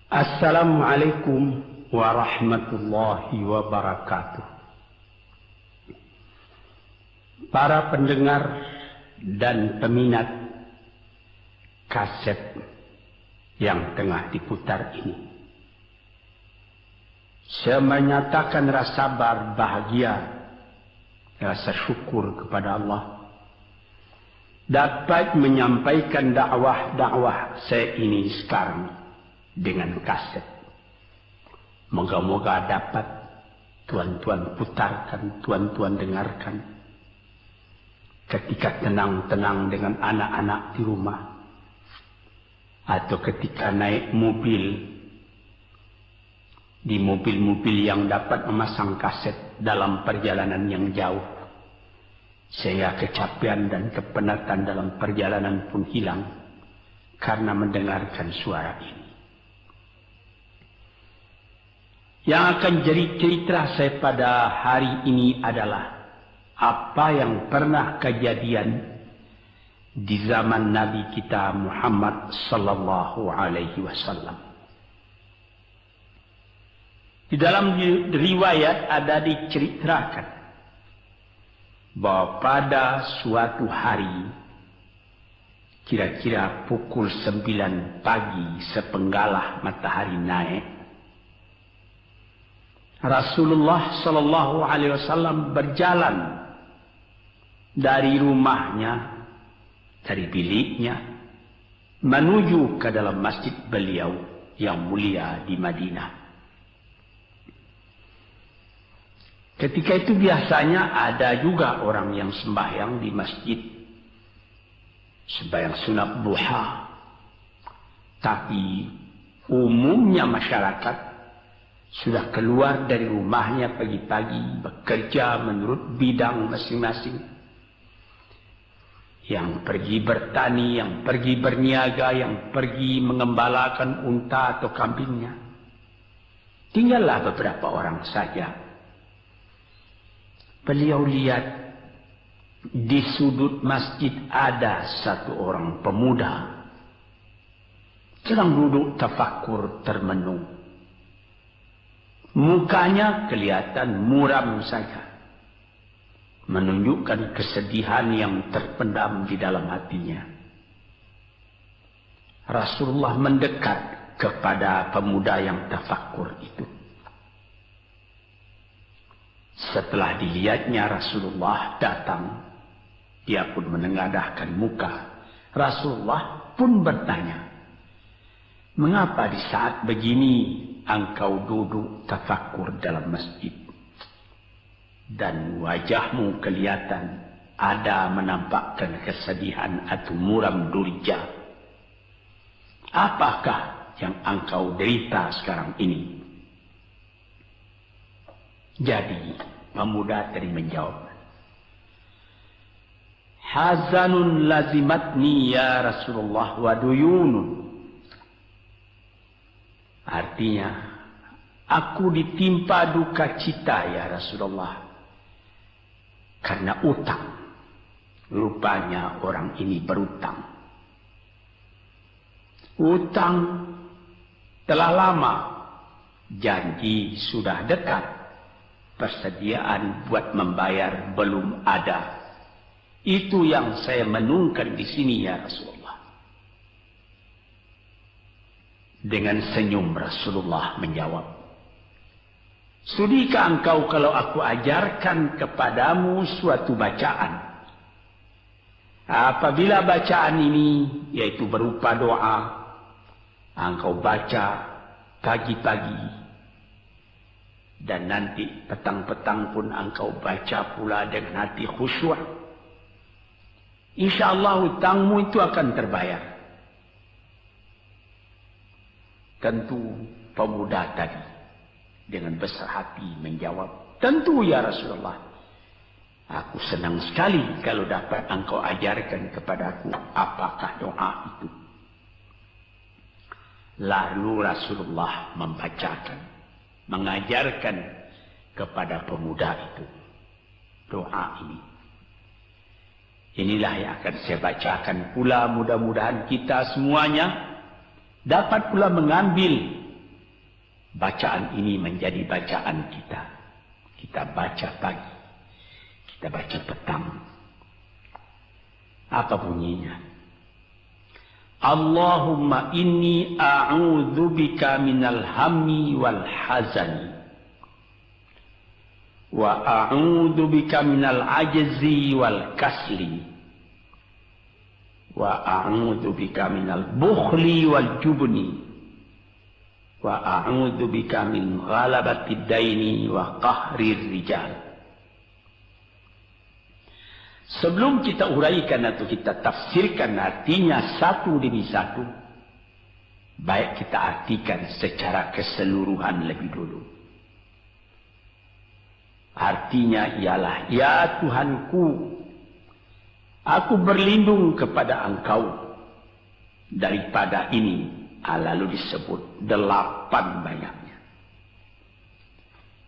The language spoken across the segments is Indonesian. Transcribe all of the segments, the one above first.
Assalamualaikum warahmatullahi wabarakatuh. Para pendengar dan peminat kaset yang tengah diputar ini, saya menyatakan rasa bahagia, rasa syukur kepada Allah dapat menyampaikan dakwah saya ini sekarang dengan kaset. Moga-moga dapat tuan-tuan putarkan, tuan-tuan dengarkan ketika tenang-tenang dengan anak-anak di rumah, atau ketika naik mobil, di mobil-mobil yang dapat memasang kaset dalam perjalanan yang jauh, sehingga kecapean dan kepenatan dalam perjalanan pun hilang karena mendengarkan suara ini. Yang akan jadi cerita saya pada hari ini adalah apa yang pernah kejadian di zaman Nabi kita Muhammad sallallahu alaihi wasallam. Di dalam riwayat ada diceritakan bahwa pada suatu hari, kira-kira pukul 9 pagi sepenggalah matahari naik, Rasulullah sallallahu alaihi wasallam berjalan dari rumahnya, dari biliknya, menuju ke dalam masjid beliau yang mulia di Madinah. Ketika itu biasanya ada juga orang yang sembahyang di masjid, sembahyang sunat duha. Tapi umumnya masyarakat sudah keluar dari rumahnya pagi-pagi, bekerja menurut bidang masing-masing. Yang pergi bertani, yang pergi berniaga, yang pergi mengembalakan unta atau kambingnya. Tinggallah beberapa orang saja. Beliau lihat di sudut masjid ada satu orang pemuda sedang duduk tafakur termenung. Mukanya kelihatan muram saja, menunjukkan kesedihan yang terpendam di dalam hatinya. Rasulullah mendekat kepada pemuda yang tafakur itu. Setelah dilihatnya Rasulullah datang, dia pun menengadahkan muka. Rasulullah pun bertanya, "Mengapa di saat begini engkau duduk tafakur dalam masjid? Dan wajahmu kelihatan ada menampakkan kesedihan atau muram durja. Apakah yang engkau derita sekarang ini?" Jadi pemuda tadi menjawab, "Hazanun lazimatni ya Rasulullah wa duyunun." Artinya, aku ditimpa duka cita ya Rasulullah karena utang. Rupanya orang ini berutang. Utang telah lama, janji sudah dekat, persediaan buat membayar belum ada. Itu yang saya menungkan di sini ya Rasulullah. Dengan senyum Rasulullah menjawab, "Sudikah engkau kalau aku ajarkan kepadamu suatu bacaan? Apabila bacaan ini, yaitu berupa doa, engkau baca pagi-pagi, dan nanti petang-petang pun engkau baca pula dengan hati khusyuk, insya Allah hutangmu itu akan terbayar." Tentu pemuda tadi dengan besar hati menjawab, "Tentu ya Rasulullah. Aku senang sekali kalau dapat engkau ajarkan kepadaku apakah doa itu." Lalu Rasulullah membacakan, mengajarkan kepada pemuda itu doa ini. Inilah yang akan saya bacakan pula, mudah-mudahan kita semuanya dapat pula mengambil bacaan ini menjadi bacaan kita. Kita baca pagi, kita baca petang. Apa bunyinya? Allahumma inni a'udzubika minal hammi wal hazani wa a'udzubika minal ajzi wal kasli wa a'udzubika minal bukhli wal jubni wa a'udzubika min ghalabati daini wa qahrir rijal. Sebelum kita uraikan atau kita tafsirkan artinya satu demi satu, baik kita artikan secara keseluruhan lebih dulu. Artinya ialah, ya Tuhanku, aku berlindung kepada Engkau daripada ini. Lalu disebut 8 banyaknya.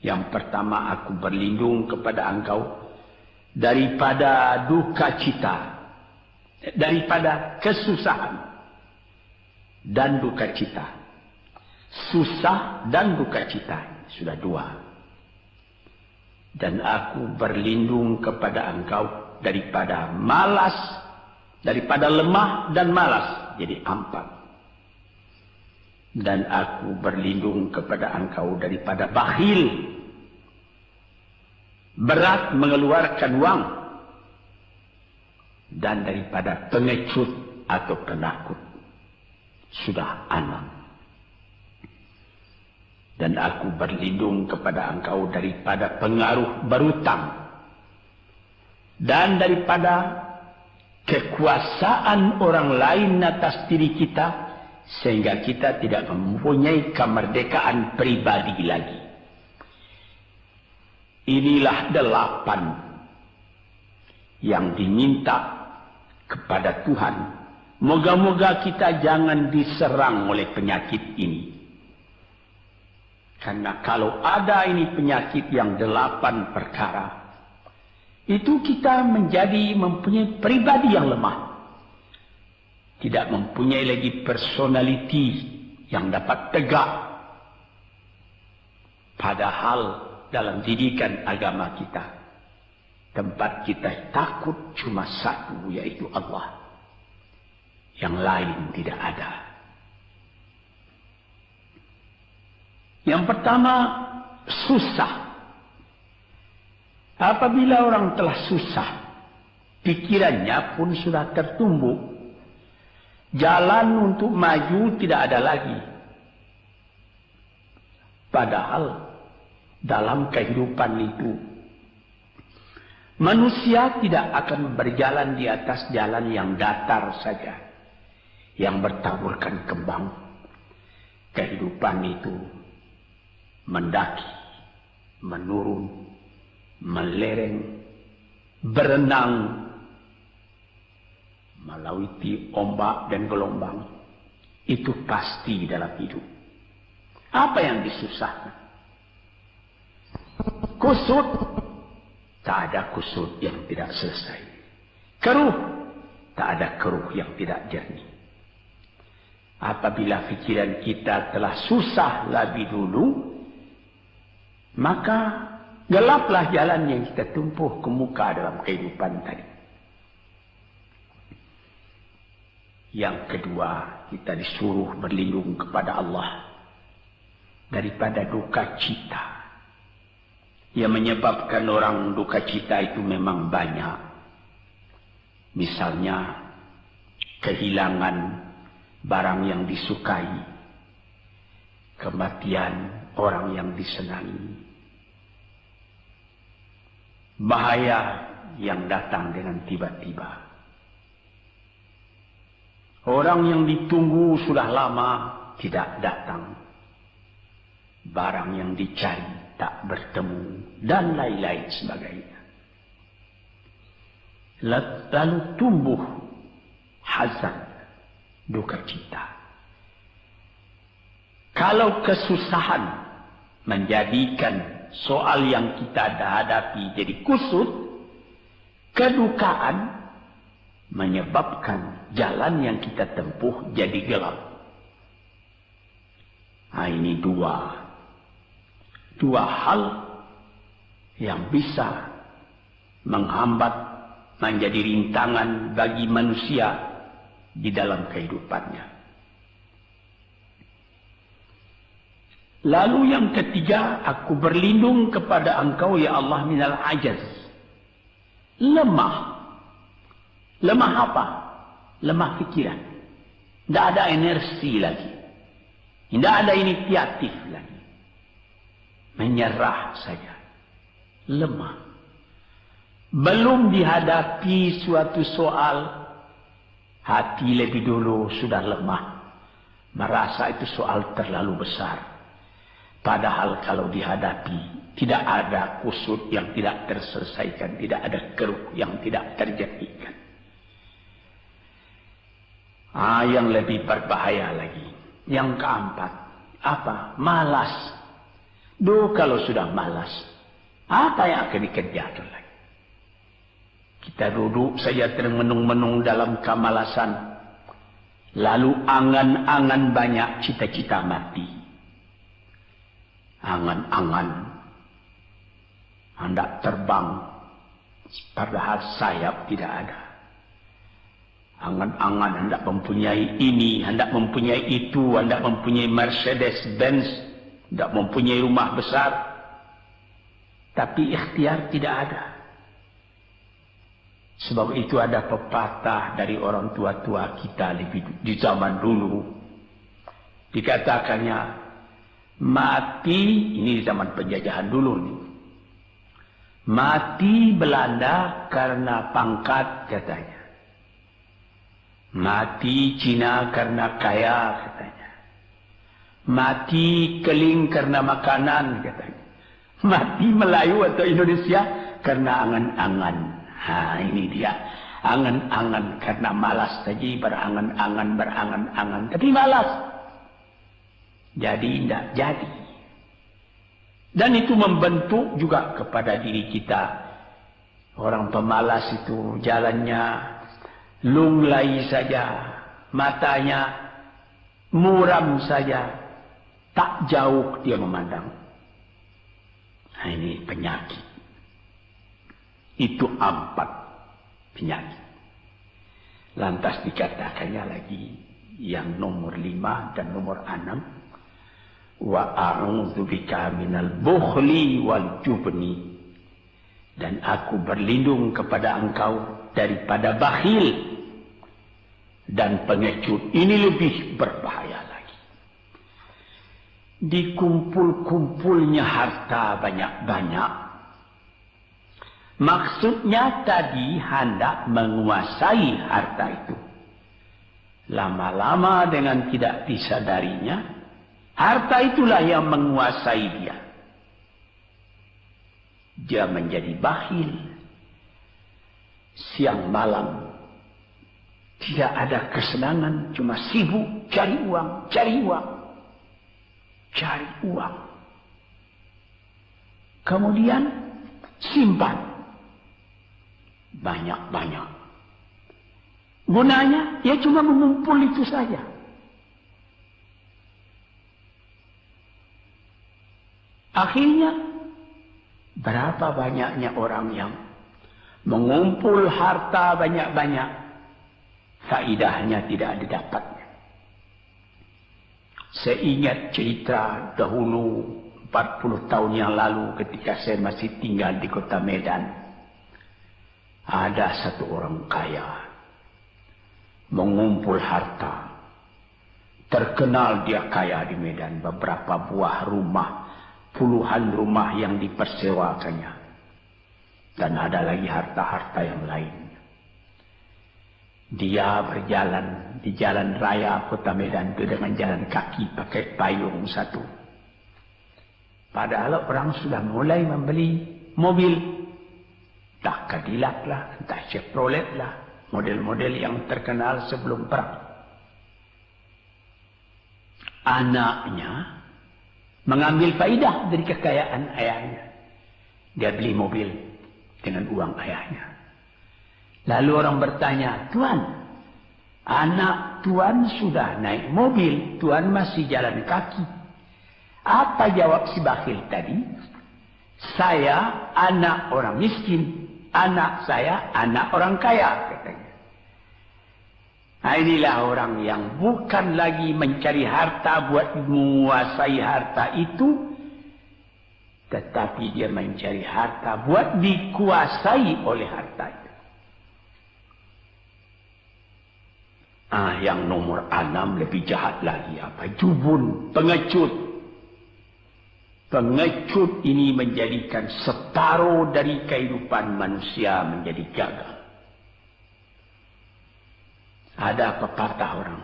Yang pertama, aku berlindung kepada Engkau daripada duka cita, daripada kesusahan dan duka cita. Susah dan duka cita, sudah 2. Dan aku berlindung kepada Engkau daripada malas, daripada lemah dan malas, jadi 4. Dan aku berlindung kepada Engkau daripada bakhil, berat mengeluarkan wang, dan daripada pengecut atau penakut, sudah 6. Dan aku berlindung kepada Engkau daripada pengaruh berutang dan daripada kekuasaan orang lain atas diri kita, sehingga kita tidak mempunyai kemerdekaan pribadi lagi. Inilah 8 yang diminta kepada Tuhan. Moga-moga kita jangan diserang oleh penyakit ini. Karena kalau ada ini penyakit yang 8 perkara, itu kita mempunyai pribadi yang lemah. Tidak mempunyai lagi personality yang dapat tegak. Padahal dalam didikan agama kita, tempat kita takut cuma satu, yaitu Allah. Yang lain tidak ada. Yang pertama, susah. Apabila orang telah susah, pikirannya pun sudah tertumbuk. Jalan untuk maju tidak ada lagi. Padahal dalam kehidupan itu, manusia tidak akan berjalan di atas jalan yang datar saja, yang bertaburkan kembang. Kehidupan itu mendaki, menurun, melereng, berenang, melalui ombak dan gelombang. Itu pasti dalam hidup. Apa yang disusahkan? Kusut, tak ada kusut yang tidak selesai. Keruh, tak ada keruh yang tidak jernih. Apabila pikiran kita telah susah lebih dulu, maka gelaplah jalan yang kita tempuh ke muka dalam kehidupan tadi. Yang kedua, kita disuruh berlindung kepada Allah daripada duka cita. Yang menyebabkan orang duka cita itu memang banyak. Misalnya, kehilangan barang yang disukai, kematian orang yang disenangi, bahaya yang datang dengan tiba-tiba. Orang yang ditunggu sudah lama tidak datang. Barang yang dicari tak bertemu, dan lain-lain sebagainya. Lalu tumbuh hazan, duka cita. Kalau kesusahan menjadikan soal yang kita hadapi jadi kusut, kedukaan menyebabkan jalan yang kita tempuh jadi gelap. Nah, ini 2 dua hal yang bisa menghambat, menjadi rintangan bagi manusia di dalam kehidupannya. Lalu yang ketiga, aku berlindung kepada Engkau ya Allah minal ajaz. Lemah. Lemah apa? Lemah pikiran. Tidak ada energi lagi. Tidak ada inisiatif lagi. Menyerah saja. Lemah. Belum dihadapi suatu soal, hati lebih dulu sudah lemah. Merasa itu soal terlalu besar. Padahal kalau dihadapi, tidak ada kusut yang tidak terselesaikan. Tidak ada keruh yang tidak terjadikan. Yang lebih berbahaya lagi. Yang keempat, apa? Malas. Kalau sudah malas, apa yang akan dikerjakan lagi? Kita duduk saja termenung-menung dalam kemalasan. Lalu angan-angan banyak, cita-cita mati. Angan-angan hendak terbang, padahal sayap tidak ada. Angan-angan hendak mempunyai ini, hendak mempunyai itu, hendak mempunyai Mercedes-Benz, hendak mempunyai rumah besar. Tapi ikhtiar tidak ada. Sebab itu ada pepatah dari orang tua-tua kita di zaman dulu. Dikatakannya, mati, ini di zaman penjajahan dulu nih. Mati Belanda karena pangkat katanya. Mati Cina karena kaya katanya. Mati Keling karena makanan katanya. Mati Melayu atau Indonesia karena angan-angan. Ini dia. Angan-angan karena malas saja, berangan-angan. Tapi malas. Jadi tidak jadi. Dan itu membentuk juga kepada diri kita. Orang pemalas itu jalannya lunglai saja. Matanya muram saja. Tak jauh dia memandang. Ini penyakit. Itu 4 penyakit. Lantas dikatakannya lagi yang nomor 5 dan nomor 6. Wa a'udzubika minal bukhli wal jubni. Dan aku berlindung kepada Engkau daripada bakhil dan pengecut. Ini lebih berbahaya lagi. Dikumpul-kumpulnya harta banyak-banyak. Maksudnya tadi hendak menguasai harta itu. Lama-lama dengan tidak disadarinya, harta itulah yang menguasai dia. Dia menjadi bakhil. Siang malam tidak ada kesenangan, cuma sibuk cari uang, cari uang, cari uang. Kemudian simpan banyak-banyak. Gunanya ya cuma mengumpul itu saja. Akhirnya berapa banyaknya orang yang mengumpul harta banyak-banyak, faidahnya tidak didapatnya. Saya ingat cerita dahulu 40 tahun yang lalu ketika saya masih tinggal di kota Medan. Ada satu orang kaya mengumpul harta. Terkenal dia kaya di Medan. Beberapa buah rumah, puluhan rumah yang dipersewakannya. Dan ada lagi harta-harta yang lain. Dia berjalan di jalan raya kota Medan itu dengan jalan kaki pakai payung satu. Padahal orang sudah mulai membeli mobil. Entah Cadillac lah, entah Chevrolet lah. Model-model yang terkenal sebelum perang. Anaknya mengambil faidah dari kekayaan ayahnya. Dia beli mobil dengan uang ayahnya. Lalu orang bertanya, Tuan, anak Tuan sudah naik mobil, Tuan masih jalan kaki. Apa jawab si bakhil tadi? Saya anak orang miskin. Anak saya anak orang kaya, katanya. Nah, inilah orang yang bukan lagi mencari harta buat menguasai harta itu, tetapi dia mencari harta buat dikuasai oleh harta itu. Yang nomor 6 lebih jahat lagi. Apa? Jubun, pengecut. Pengecut ini menjadikan separuh dari kehidupan manusia menjadi gagal. Ada pepatah orang,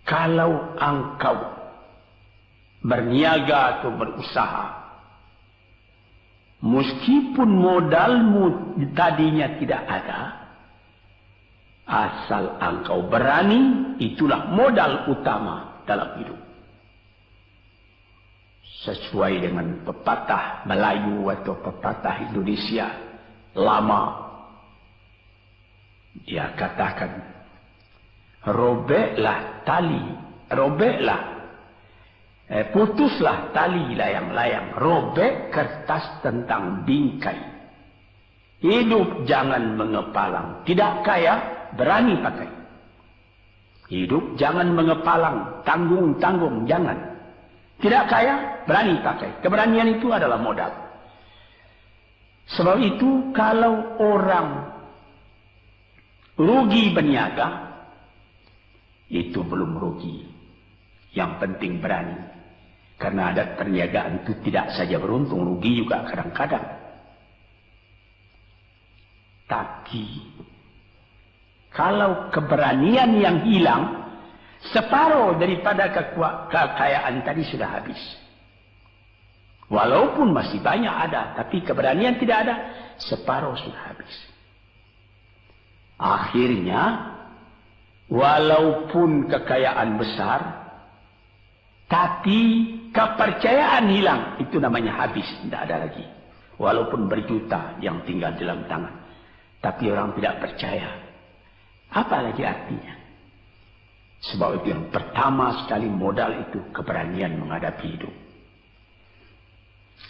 kalau engkau berniaga atau berusaha, meskipun modalmu tadinya tidak ada, asal engkau berani, itulah modal utama dalam hidup. Sesuai dengan pepatah Melayu atau pepatah Indonesia lama, dia katakan, putuslah tali layang-layang, robek kertas tentang bingkai. Hidup jangan mengepalang, tidak kaya berani pakai. Hidup jangan mengepalang, tanggung-tanggung jangan. Tidak kaya, berani pakai. Keberanian itu adalah modal. Sebab itu, kalau orang rugi berniaga, itu belum rugi. Yang penting berani. Karena ada perniagaan itu tidak saja beruntung, rugi juga kadang-kadang. Tapi, kalau keberanian yang hilang, separuh daripada kekayaan tadi sudah habis. Walaupun masih banyak ada, tapi keberanian tidak ada, separuh sudah habis. Akhirnya, walaupun kekayaan besar, tapi kepercayaan hilang, itu namanya habis, tidak ada lagi. Walaupun berjuta yang tinggal dalam tangan, tapi orang tidak percaya. Apa lagi artinya? Sebab itu yang pertama sekali modal itu keberanian menghadapi hidup.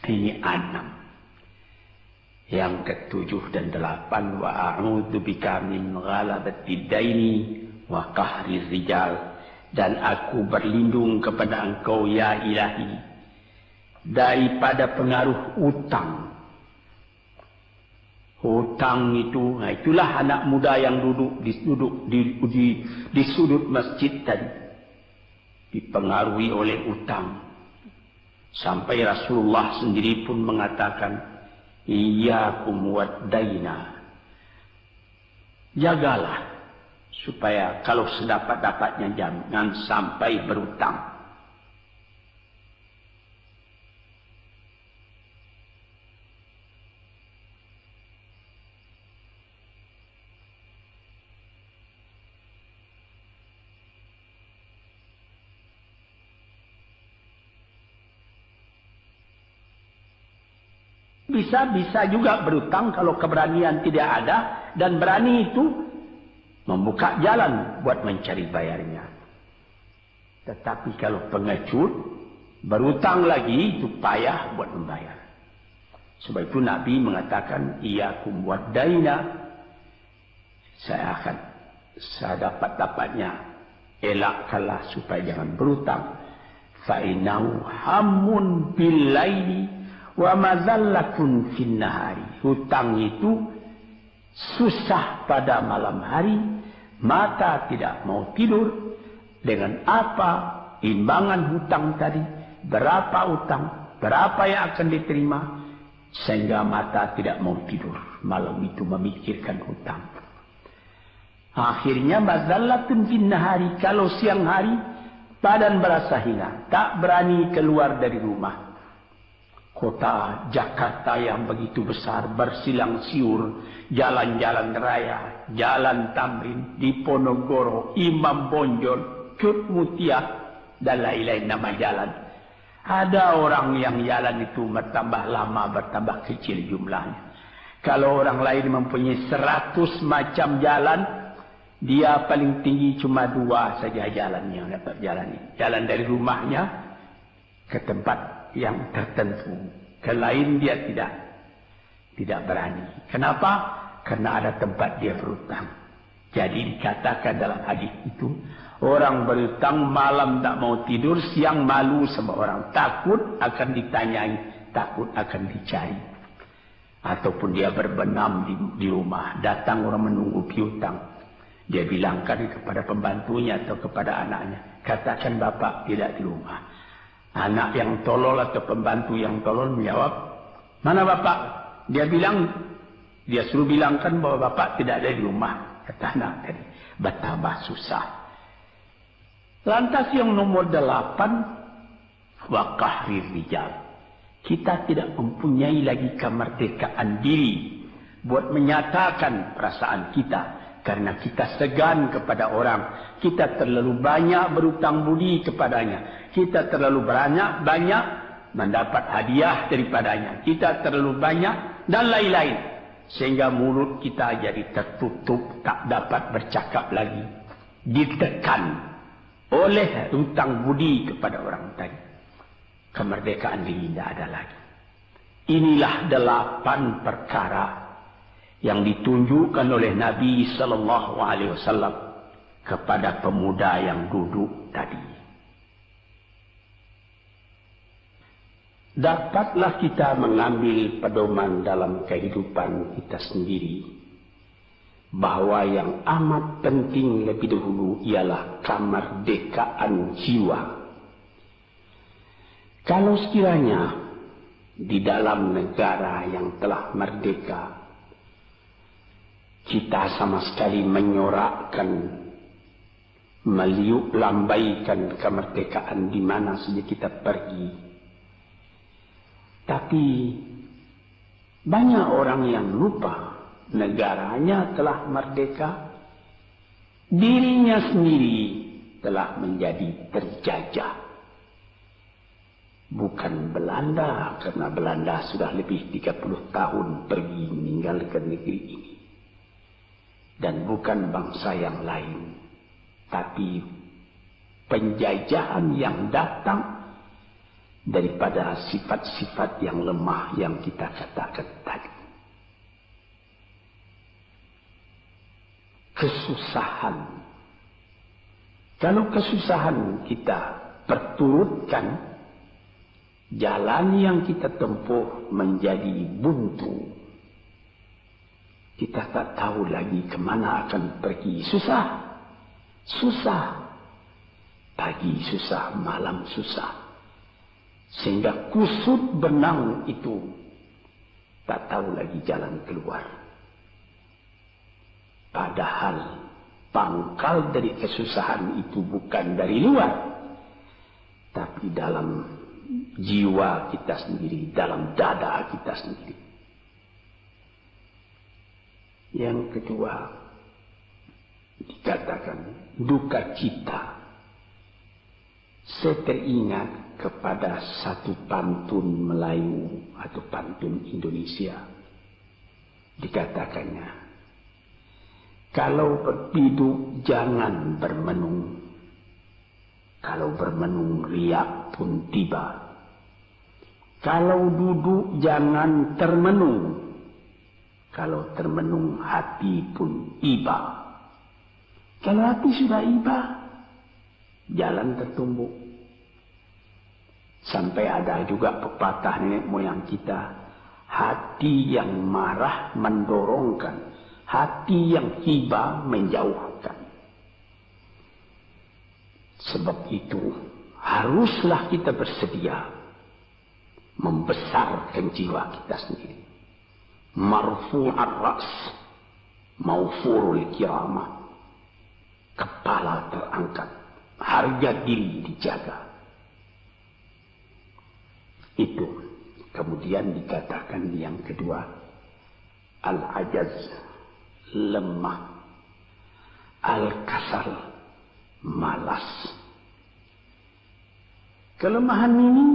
Ini 6. Yang ke-7 dan 8, wa a'udzu bika min ghalabati daini wa qahri rijal, dan aku berlindung kepada Engkau ya Ilahi daripada pengaruh utang. Hutang itu, itulah anak muda yang duduk di sudut masjid tadi, dipengaruhi oleh utang. Sampai Rasulullah sendiri pun mengatakan, iyyakum wad-daina. Jagalah supaya kalau sedapat-dapatnya jangan sampai berutang. Bisa juga berutang kalau keberanian tidak ada, dan berani itu membuka jalan buat mencari bayarnya. Tetapi kalau pengecut berutang lagi, itu payah buat membayar. Sebab itu Nabi mengatakan, iyyakum wad-daina, saya akan sedapat-dapatnya elakkanlah supaya jangan berutang. Fa innahu hammun bil laili wa mazallatun fin nahari. Hutang itu susah pada malam hari, mata tidak mau tidur. Dengan apa imbangan hutang tadi, berapa utang, berapa yang akan diterima, sehingga mata tidak mau tidur malam itu memikirkan hutang. Akhirnya mazallatun fin nahari, kalau siang hari badan berasa hina, tak berani keluar dari rumah. Kota Jakarta yang begitu besar, bersilang siur, jalan-jalan raya, jalan Tamrin, Diponegoro, Imam Bonjol, Cut Mutia, dan lain-lain nama jalan. Ada orang yang jalan itu bertambah lama, bertambah kecil jumlahnya. Kalau orang lain mempunyai 100 macam jalan, dia paling tinggi cuma 2 saja jalannya dapat jalani. Jalan dari rumahnya ke tempat yang tertentu. Ke lain dia tidak berani. Kenapa? Karena ada tempat dia berhutang. Jadi dikatakan dalam hadis itu, orang berhutang malam tak mau tidur, siang malu sama orang. Takut akan ditanyai, takut akan dicari. Ataupun dia berbenam di rumah, datang orang menunggu piutang. Dia bilangkan kepada pembantunya atau kepada anaknya, katakan bapak tidak di rumah. Anak yang tolol atau pembantu yang tolol menjawab, mana bapak? Dia suruh bilangkan bahwa bapak tidak ada di rumah. Kata anak tadi, betapa susah. Lantas yang nomor 8, wa qahrir rijal. Kita tidak mempunyai lagi kemerdekaan diri buat menyatakan perasaan kita. Karena kita segan kepada orang. Kita terlalu banyak berutang budi kepadanya. Kita terlalu banyak mendapat hadiah daripadanya. Kita terlalu banyak dan lain-lain. Sehingga mulut kita jadi tertutup. Tak dapat bercakap lagi. Ditekan oleh hutang budi kepada orang tadi. Kemerdekaan diri tidak ada lagi. Inilah 8 perkara yang ditunjukkan oleh Nabi Sallallahu Alaihi Wasallam kepada pemuda yang duduk tadi. Dapatlah kita mengambil pedoman dalam kehidupan kita sendiri bahwa yang amat penting lebih dahulu ialah kemerdekaan jiwa. Kalau sekiranya di dalam negara yang telah merdeka kita sama sekali menyorakkan, meliuk lambaikan kemerdekaan di mana saja kita pergi. Tapi banyak orang yang lupa negaranya telah merdeka, dirinya sendiri telah menjadi terjajah. Bukan Belanda, karena Belanda sudah lebih 30 tahun pergi meninggalkan negeri ini. Dan bukan bangsa yang lain, tapi penjajahan yang datang daripada sifat-sifat yang lemah yang kita katakan tadi. Kesusahan. Kalau kesusahan kita perturutkan, jalan yang kita tempuh menjadi buntu. Kita tak tahu lagi kemana akan pergi. Susah. Susah. Pagi susah, malam susah. Sehingga kusut benang itu tak tahu lagi jalan keluar. Padahal pangkal dari kesusahan itu bukan dari luar, tapi dalam jiwa kita sendiri, dalam dada kita sendiri. Yang kedua, dikatakan duka cita. Saya teringat kepada satu pantun Melayu atau pantun Indonesia. Dikatakannya, kalau berpiduk jangan bermenung. Kalau bermenung riak pun tiba. Kalau duduk jangan termenung. Kalau termenung hati pun iba. Kalau hati sudah iba, jalan tertumbuk. Sampai ada juga pepatah nenek moyang kita, hati yang marah mendorongkan, hati yang iba menjauhkan. Sebab itu haruslah kita bersedia membesarkan jiwa kita sendiri. Marfu'ar ra's, maufurul kiramah. Kepala terangkat, harga diri dijaga. Itu. Kemudian dikatakan yang kedua, al-ajaz, lemah, al-kasal, malas. Kelemahan ini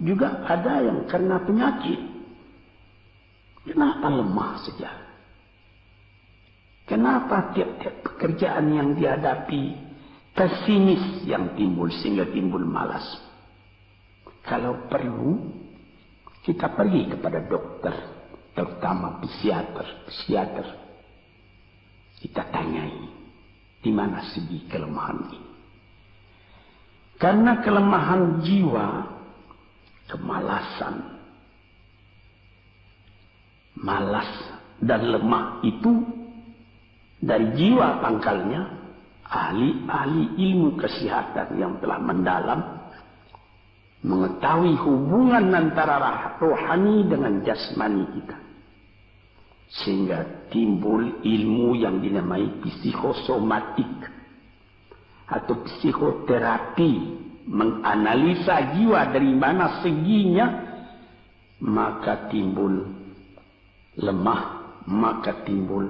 juga ada yang karena penyakit. Kenapa lemah saja? Kenapa tiap-tiap pekerjaan yang dihadapi pesimis yang timbul sehingga timbul malas? Kalau perlu, kita pergi kepada dokter, terutama psikiater. Kita tanyai, di mana segi kelemahan ini. Karena kelemahan jiwa, kemalasan, malas dan lemah itu dari jiwa pangkalnya. Ahli-ahli ilmu kesehatan yang telah mendalam mengetahui hubungan antara rohani dengan jasmani kita, sehingga timbul ilmu yang dinamai psikosomatik atau psikoterapi, menganalisa jiwa dari mana seginya, maka timbul lemah, maka timbul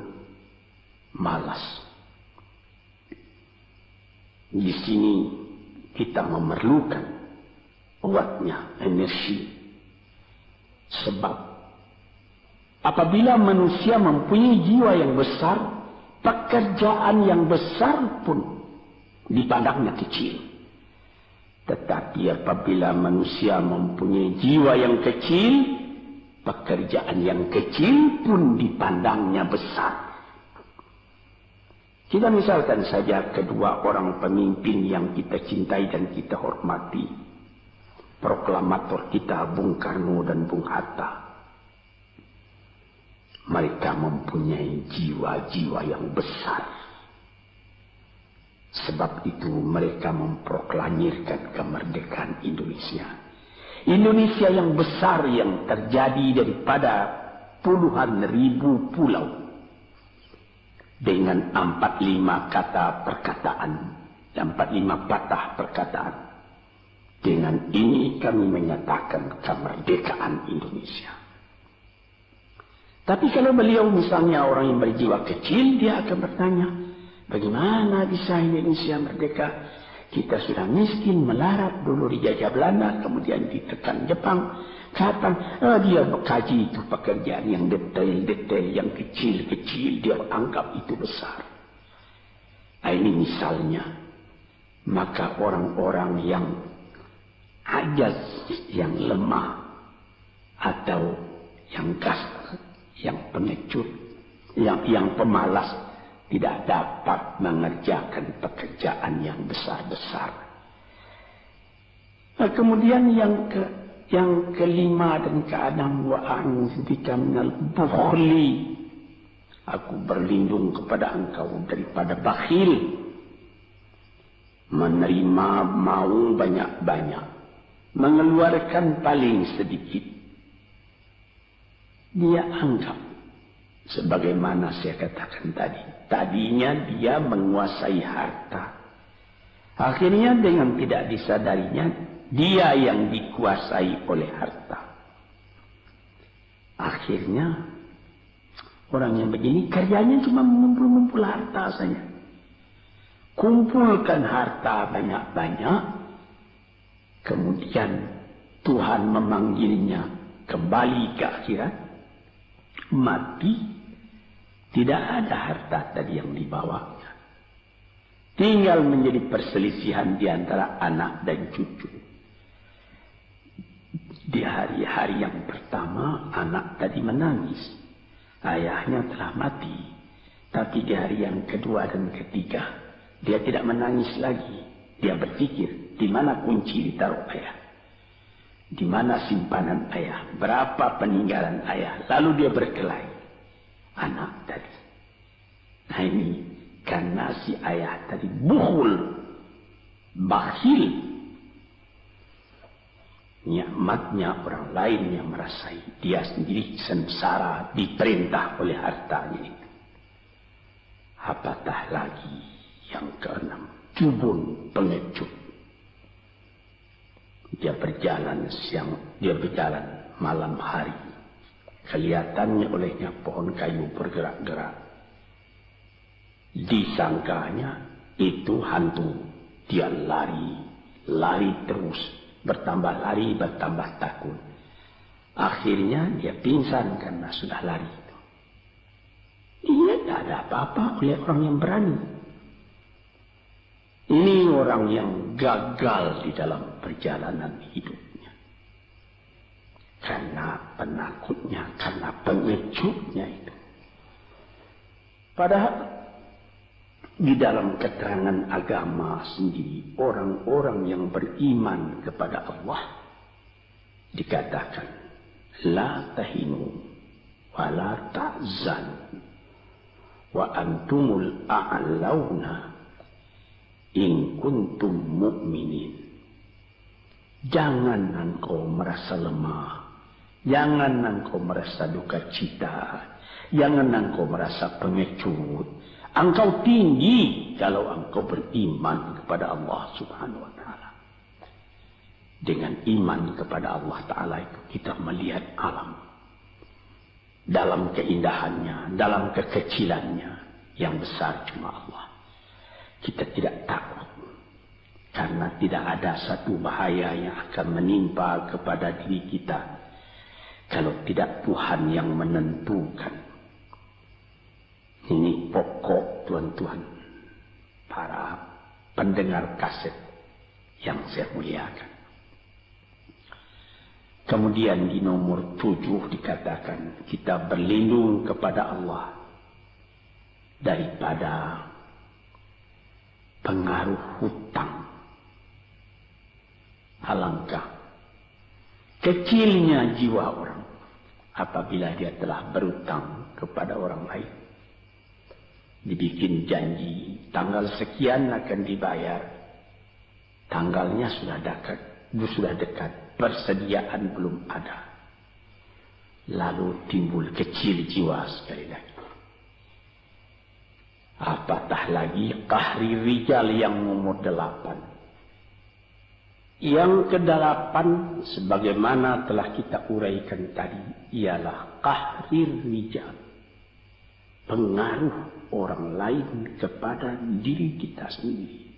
malas. Di sini kita memerlukan kuatnya energi. Sebab apabila manusia mempunyai jiwa yang besar, pekerjaan yang besar pun dipandangnya kecil. Tetapi apabila manusia mempunyai jiwa yang kecil, pekerjaan yang kecil pun dipandangnya besar. Kita misalkan saja kedua orang pemimpin yang kita cintai dan kita hormati. Proklamator kita Bung Karno dan Bung Hatta. Mereka mempunyai jiwa-jiwa yang besar. Sebab itu mereka memproklamirkan kemerdekaan Indonesia. Indonesia yang besar yang terjadi daripada puluhan ribu pulau. Dengan 45 kata perkataan, 45 patah perkataan. Dengan ini kami menyatakan kemerdekaan Indonesia. Tapi kalau beliau misalnya orang yang berjiwa kecil, dia akan bertanya, bagaimana bisa Indonesia merdeka? Kita sudah miskin, melarat, dulu dijajah Belanda, kemudian ditekan Jepang. Kapan dia mengkaji itu pekerjaan yang detail-detail, yang kecil-kecil, dia anggap itu besar. Ini misalnya. Maka orang-orang yang ajaz, yang lemah, atau yang kasar, yang pengecut, yang pemalas, tidak dapat mengerjakan pekerjaan yang besar-besar. Nah, kemudian yang kelima dan keenam, wa a'udzubika minal bukhli. Aku berlindung kepada engkau daripada bakhil. Menerima mau banyak-banyak, mengeluarkan paling sedikit. Dia anggap, sebagaimana saya katakan tadi, tadinya dia menguasai harta. Akhirnya dengan tidak disadarinya, dia yang dikuasai oleh harta. Akhirnya orang yang begini kerjanya cuma mengumpul-ngumpul harta saja. Kumpulkan harta banyak-banyak. Kemudian Tuhan memanggilnya kembali ke akhirat. Mati. Tidak ada harta tadi yang dibawanya. Tinggal menjadi perselisihan di antara anak dan cucu. Di hari-hari yang pertama, anak tadi menangis. Ayahnya telah mati. Tapi di hari yang kedua dan ketiga, dia tidak menangis lagi. Dia berpikir, di mana kunci ditaruh ayah? Di mana simpanan ayah? Berapa peninggalan ayah? Lalu dia berkelahi. Anak tadi. Nah ini, karena si ayah tadi bukhul, bakhil. Nikmatnya orang lain yang merasai, dia sendiri sengsara diperintah oleh hartanya itu. Apatah lagi yang keenam, jubun, pengecut. Dia berjalan siang, dia berjalan malam hari. Kelihatannya olehnya pohon kayu bergerak-gerak. Disangkanya itu hantu. Dia lari terus. Bertambah lari, bertambah takut. Akhirnya dia pingsan karena sudah lari itu. Dia tidak ada apa-apa oleh orang yang berani. Ini orang yang gagal di dalam perjalanan hidupnya. karena penakutnya, karena pengejutnya itu. Padahal di dalam keterangan agama sendiri, orang-orang yang beriman kepada Allah dikatakan la tahinu wa la tahzanu wa antumul a'launa in kuntum mu'minin. Jangan engkau merasa lemah, jangan engkau merasa duka cita, jangan engkau merasa pengecut. Engkau tinggi kalau engkau beriman kepada Allah Subhanahu wa Ta'ala. Dengan iman kepada Allah Ta'ala itu kita melihat alam dalam keindahannya, dalam kekecilannya. Yang besar cuma Allah. Kita tidak takut karena tidak ada satu bahaya yang akan menimpa kepada diri kita kalau tidak Tuhan yang menentukan. Ini pokok tuan-tuan, para pendengar kaset yang saya muliakan. Kemudian di nomor 7 dikatakan kita berlindung kepada Allah daripada pengaruh hutang. Alangkah kecilnya jiwa orang apabila dia telah berutang kepada orang lain. Dibikin janji tanggal sekian akan dibayar, tanggalnya sudah dekat, persediaan belum ada, lalu timbul kecil jiwa sekali lagi. Apatah lagi qahri rijal yang nomor 8. Yang ke-8 sebagaimana telah kita uraikan tadi ialah qahri rijal, pengaruh orang lain kepada diri kita sendiri.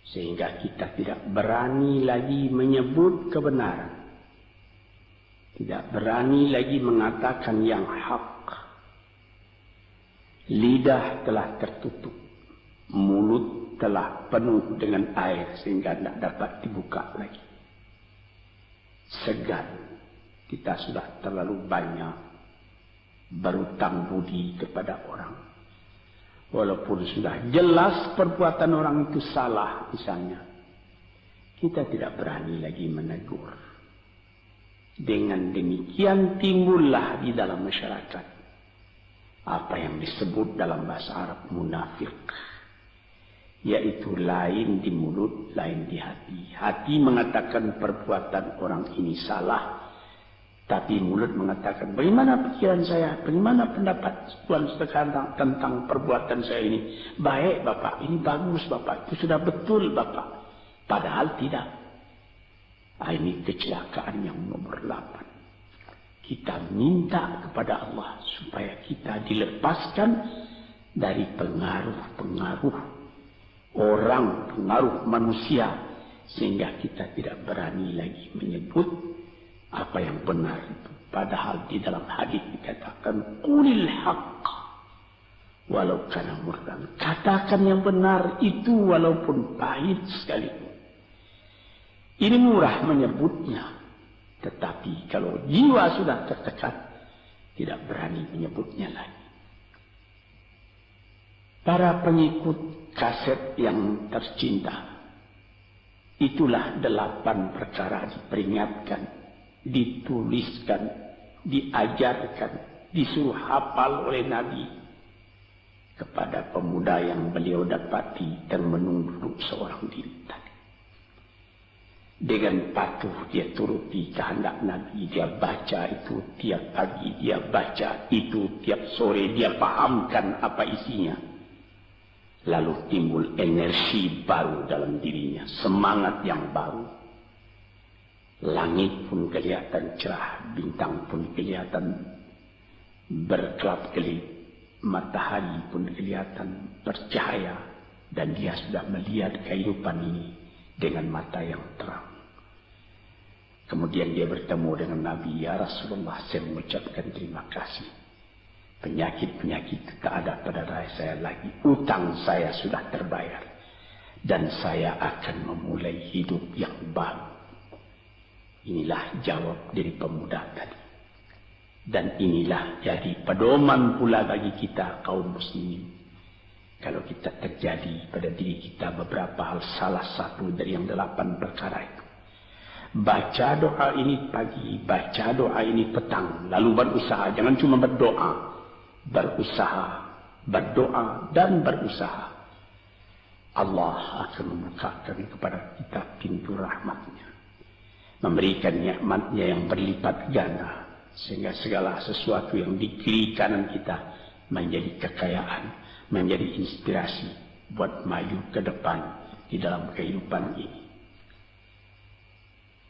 Sehingga kita tidak berani lagi menyebut kebenaran. Tidak berani lagi mengatakan yang hak. Lidah telah tertutup. Mulut telah penuh dengan air sehingga tidak dapat dibuka lagi. Segan. Kita sudah terlalu banyak berutang budi kepada orang. Walaupun sudah jelas perbuatan orang itu salah misalnya, kita tidak berani lagi menegur. Dengan demikian timbullah di dalam masyarakat apa yang disebut dalam bahasa Arab munafik, yaitu lain di mulut, lain di hati. Hati mengatakan perbuatan orang ini salah, tapi mulut mengatakan, bagaimana pikiran saya, bagaimana pendapat Tuhan sekarang tentang perbuatan saya ini. Baik Bapak, ini bagus Bapak, itu sudah betul Bapak. Padahal tidak. Ini kecelakaan yang nomor 8. Kita minta kepada Allah supaya kita dilepaskan dari pengaruh-pengaruh orang, pengaruh manusia. Sehingga kita tidak berani lagi menyebut apa yang benar itu. Padahal di dalam hadis dikatakan qulil haqq walau kana murran. Katakan yang benar itu walaupun pahit sekalipun. Ini murah menyebutnya, tetapi kalau jiwa sudah tertekan tidak berani menyebutnya lagi. Para pengikut kaset yang tercinta, itulah 8 perkara diperingatkan, dituliskan, diajarkan, disuruh hafal oleh Nabi kepada pemuda yang beliau dapati dan menunggu seorang diri tadi. Dengan patuh dia turuti kehendak Nabi, dia baca itu tiap pagi, dia baca itu tiap sore, dia pahamkan apa isinya. Lalu timbul energi baru dalam dirinya, semangat yang baru. Langit pun kelihatan cerah, bintang pun kelihatan berkelap-kelip, matahari pun kelihatan bercahaya, dan dia sudah melihat kehidupan ini dengan mata yang terang. Kemudian dia bertemu dengan Nabi, ya Rasulullah, saya mengucapkan terima kasih. Penyakit-penyakit tak ada pada saya lagi, utang saya sudah terbayar, dan saya akan memulai hidup yang baru. Inilah jawab dari pemuda tadi. Dan inilah jadi pedoman pula bagi kita kaum muslimin. Kalau kita terjadi pada diri kita beberapa hal, salah satu dari yang 8 perkara itu. Baca doa ini pagi, baca doa ini petang, lalu berusaha. Jangan cuma berdoa, berusaha, berdoa dan berusaha. Allah akan membukakan kepada kita pintu rahmatnya, memberikan nikmatnya yang berlipat ganda, sehingga segala sesuatu yang di kiri kanan kita menjadi kekayaan, menjadi inspirasi buat maju ke depan di dalam kehidupan ini.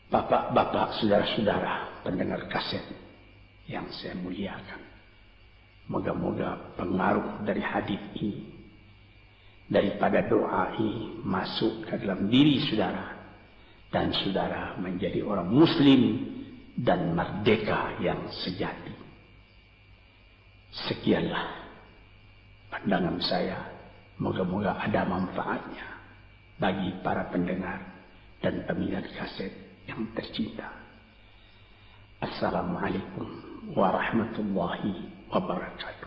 Bapak-bapak, saudara-saudara pendengar kaset yang saya muliakan, moga-moga pengaruh dari hadis ini, daripada doa ini masuk ke dalam diri saudara, dan saudara menjadi orang muslim dan merdeka yang sejati. Sekianlah pandangan saya, moga-moga ada manfaatnya bagi para pendengar dan peminat kaset yang tercinta. Assalamualaikum warahmatullahi wabarakatuh.